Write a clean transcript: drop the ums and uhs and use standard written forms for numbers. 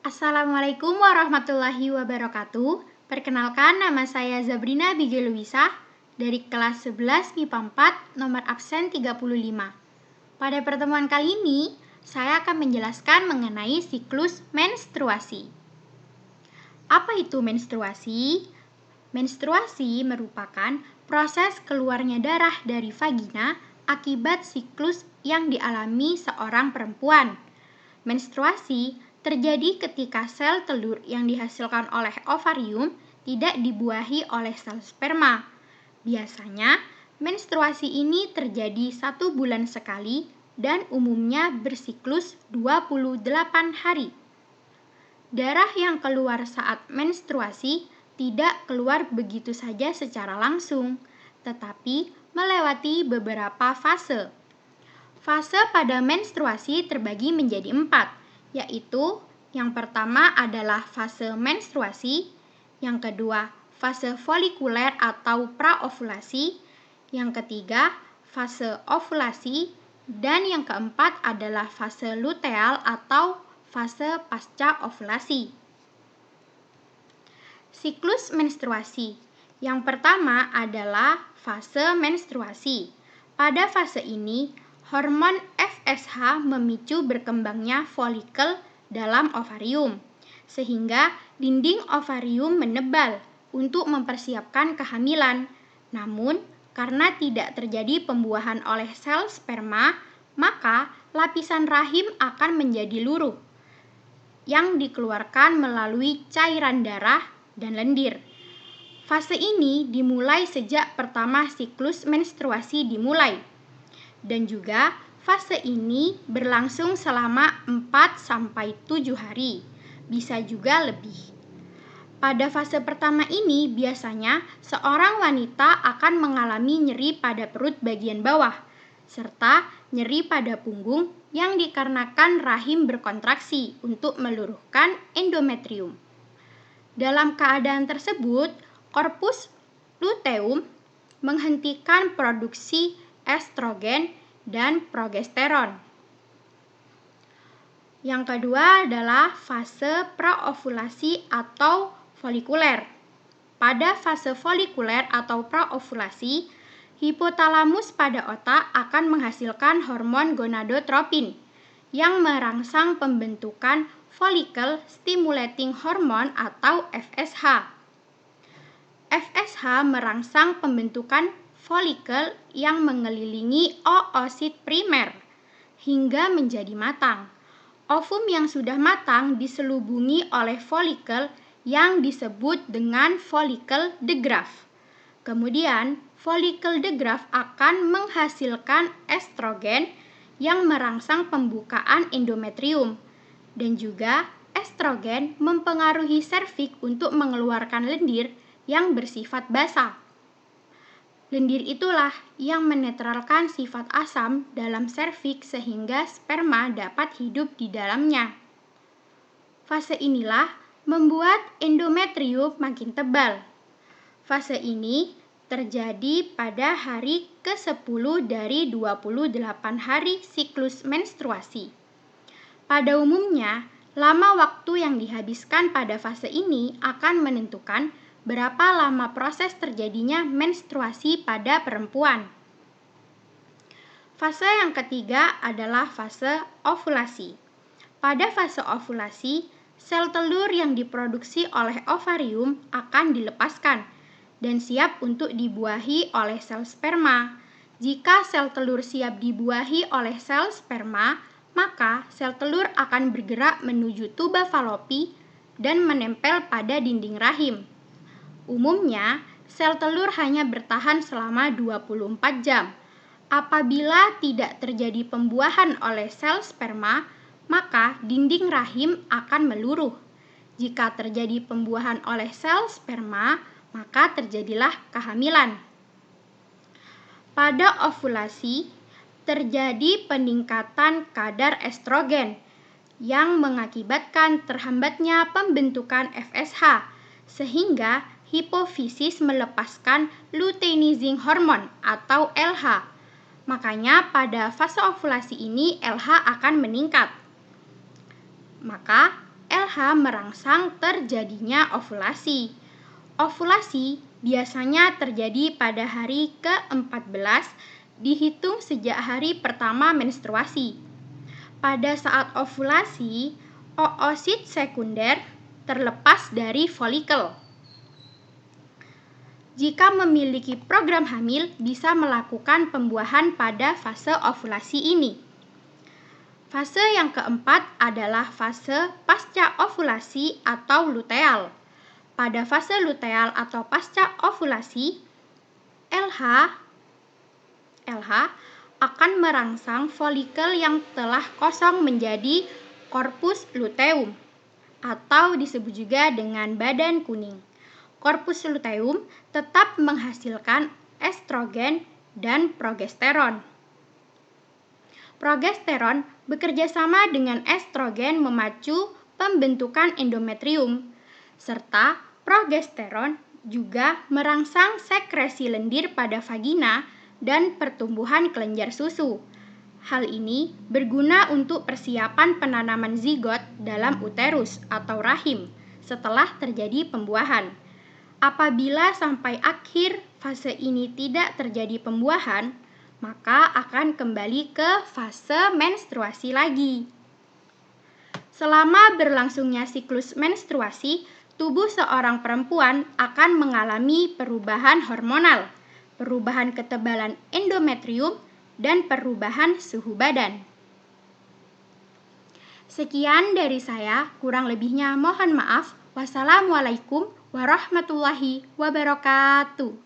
Assalamualaikum warahmatullahi wabarakatuh. Perkenalkan, nama saya Zabrina Bigeluisa dari kelas 11 MIPA 4 nomor absen 35. Pada pertemuan kali ini, saya akan menjelaskan mengenai siklus menstruasi. Apa itu menstruasi? Menstruasi merupakan proses keluarnya darah dari vagina akibat siklus yang dialami seorang perempuan. Menstruasi terjadi ketika sel telur yang dihasilkan oleh ovarium tidak dibuahi oleh sel sperma. Biasanya, menstruasi ini terjadi 1 bulan sekali dan umumnya bersiklus 28 hari. Darah yang keluar saat menstruasi tidak keluar begitu saja secara langsung, tetapi melewati beberapa fase. Fase pada menstruasi terbagi menjadi 4, yaitu yang pertama adalah fase menstruasi, yang kedua fase folikuler atau praovulasi, yang ketiga fase ovulasi, dan yang keempat adalah fase luteal atau fase pasca ovulasi. Siklus menstruasi. Yang pertama adalah fase menstruasi. Pada fase ini, hormon FSH memicu berkembangnya folikel dalam ovarium, sehingga dinding ovarium menebal untuk mempersiapkan kehamilan. Namun, karena tidak terjadi pembuahan oleh sel sperma, maka lapisan rahim akan menjadi luruh yang dikeluarkan melalui cairan darah dan lendir. Fase ini dimulai sejak pertama siklus menstruasi dimulai, dan juga fase ini berlangsung selama 4-7 hari, bisa juga lebih. Pada fase pertama ini biasanya seorang wanita akan mengalami nyeri pada perut bagian bawah, serta nyeri pada punggung yang dikarenakan rahim berkontraksi untuk meluruhkan endometrium. Dalam keadaan tersebut, korpus luteum menghentikan produksi estrogen dan progesteron. Yang kedua adalah fase praovulasi atau folikuler. Pada fase folikuler atau praovulasi, hipotalamus pada otak akan menghasilkan hormon gonadotropin yang merangsang pembentukan follicle stimulating hormone atau FSH. FSH merangsang pembentukan folikel yang mengelilingi oosit primer hingga menjadi matang. Ovum yang sudah matang diselubungi oleh folikel yang disebut dengan folikel de Graaff. Kemudian, folikel de Graaff akan menghasilkan estrogen yang merangsang pembukaan endometrium, dan juga estrogen mempengaruhi serviks untuk mengeluarkan lendir yang bersifat basah. Lendir itulah yang menetralkan sifat asam dalam serviks sehingga sperma dapat hidup di dalamnya. Fase inilah membuat endometrium makin tebal. Fase ini terjadi pada hari ke-10 dari 28 hari siklus menstruasi. Pada umumnya, lama waktu yang dihabiskan pada fase ini akan menentukan berapa lama proses terjadinya menstruasi pada perempuan. Fase yang ketiga adalah fase ovulasi. Pada fase ovulasi, sel telur yang diproduksi oleh ovarium akan dilepaskan dan siap untuk dibuahi oleh sel sperma. Jika sel telur siap dibuahi oleh sel sperma, maka sel telur akan bergerak menuju tuba falopi dan menempel pada dinding rahim. Umumnya, sel telur hanya bertahan selama 24 jam. Apabila tidak terjadi pembuahan oleh sel sperma, maka dinding rahim akan meluruh. Jika terjadi pembuahan oleh sel sperma, maka terjadilah kehamilan. Pada ovulasi, terjadi peningkatan kadar estrogen yang mengakibatkan terhambatnya pembentukan FSH, sehingga hipofisis melepaskan luteinizing hormone atau LH. Makanya pada fase ovulasi ini LH akan meningkat. Maka LH merangsang terjadinya ovulasi. Ovulasi biasanya terjadi pada hari ke-14 dihitung sejak hari pertama menstruasi. Pada saat ovulasi, oosit sekunder terlepas dari folikel. Jika memiliki program hamil, bisa melakukan pembuahan pada fase ovulasi ini. Fase yang keempat adalah fase pasca ovulasi atau luteal. Pada fase luteal atau pasca ovulasi, LH akan merangsang folikel yang telah kosong menjadi korpus luteum atau disebut juga dengan badan kuning. Korpus luteum tetap menghasilkan estrogen dan progesteron. Progesteron bekerja sama dengan estrogen memacu pembentukan endometrium, serta progesteron juga merangsang sekresi lendir pada vagina dan pertumbuhan kelenjar susu. Hal ini berguna untuk persiapan penanaman zigot dalam uterus atau rahim setelah terjadi pembuahan. Apabila sampai akhir fase ini tidak terjadi pembuahan, maka akan kembali ke fase menstruasi lagi. Selama berlangsungnya siklus menstruasi, tubuh seorang perempuan akan mengalami perubahan hormonal, perubahan ketebalan endometrium, dan perubahan suhu badan. Sekian dari saya, kurang lebihnya mohon maaf. Wassalamualaikum warahmatullahi wabarakatuh.